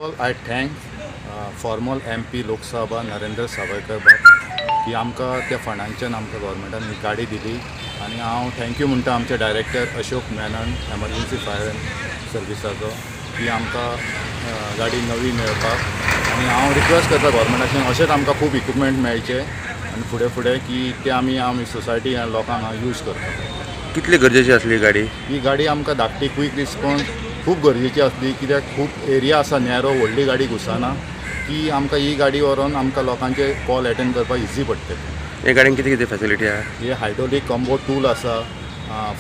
I thank former MP Lok Sabha Narendra Sawaikar बाब की आमकां त्या फंडांच्यान आमकां गव्हर्मेंटान ही गाडी दिली आनी हांव थँक्यू म्हणटा आमचे director Ashok Menon emergency fire सर्विसाचो की आमकां गाडी नवी मेळपाक आनी हांव रिक्वेस्ट करता गव्हर्मेंटाच्यान अशेंच आमकां खूब इक्विपमेंट मेळचे आनी फुडें फुडें की ते आमी सोसायटी आनी लोकांक यूज करता. कितली गरजेची असली गाडी? ही गाडी आमकां धाकटी क्विक रिस्पॉन्स खूब गरजेची असली कित्याक खूब एरिया आसा नॅरो व्हडली गाडी घुसना की आमकां ही गाडी व्हरून आमकां लोकांचे कॉल अटेंड करपाक इजी पडटलें. हे गाडयेन कितें कितें फॅसिलिटी आहा? हे हायड्रोलिक कॉम्बो टूल आसा,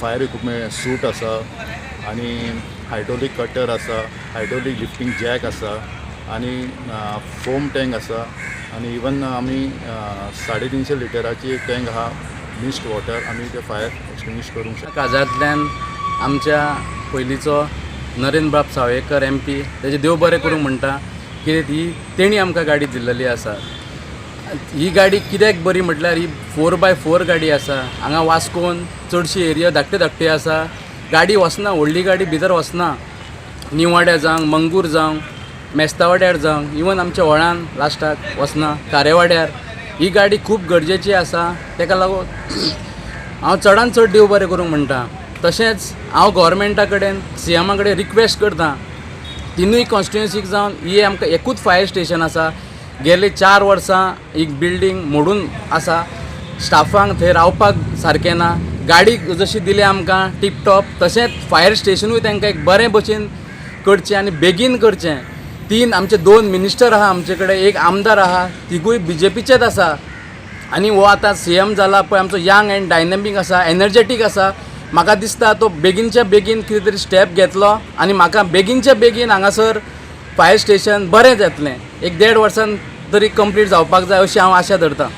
फायर इक्विपमेंट सूट आसा आनी हायड्रोलिक कटर आसा, हायड्रोलिक लिफ्टिंग जॅक आसा आनी फोम टँक आसा आनी इवन आमी 350 लिटराची एक टँक आहा मिस्ट वॉटर आमी ते फायर एक्सटिंग्विश करूंक शकता. काजांतल्यान आमच्या पयलींचो नरेंद्र बाब सावयकर MP तेजे देव बरें करूंक म्हणटा की तेणी आमकां गाडी दिल्लेली आसा. ही गाडी कित्याक बरी म्हटल्यार ही 4x4 गाडी आसा. हांगा वास्कोन चडशी एरिया धाकटे आसा. गाडी वचना, व्हडली गाडी भितर वचना. निवाड्यार जावं, मंगूर जावं, मेस्तावाड्यार जावं, इवन आमच्या व्हळान लास्टाक वचना, कारेवाड्यार. ही गाडी खूब गरजेची आसा. ताका लागून हांव चडांत चड देव बरें करूंक म्हणटा. तशेंच हांव गव्हर्मेंटा कडेन CMा कडेन रिक्वेस्ट करता तिनूय कॉन्स्टिट्युएन्सीक जावन ही आमकां एकूच फायर स्टेशन आसा. गेले 4 वर्सां ही बिल्डींग मोडून आसा. स्टाफांक थंय रावपाक सारकें ना. गाडी जशी दिली आमकां टीप टॉप तशेंच फायर स्टेशनूय तांकां एक बरें भशेन करचें आनी बेगीन करचें. आमचे 2 मिनिस्टर आहा आमचे कडेन, एक आमदार आहा, तिगूय BJPचेच आसा आनी हो आतां CM जाला पळय आमचो यंग एंड डायनॅमीक आसा, एनर्जेटीक आसा. म्हाका दिसता तो बेगीनच्या बेगीन कितें तरी स्टेप घेतलो आनी म्हाका बेगीनच्या बेगीन हांगासर फायर स्टेशन बरें जातलें. 1-1.5 वर्सान तरी कंप्लीट जावपाक जाय अशी हांव आशा धरतां.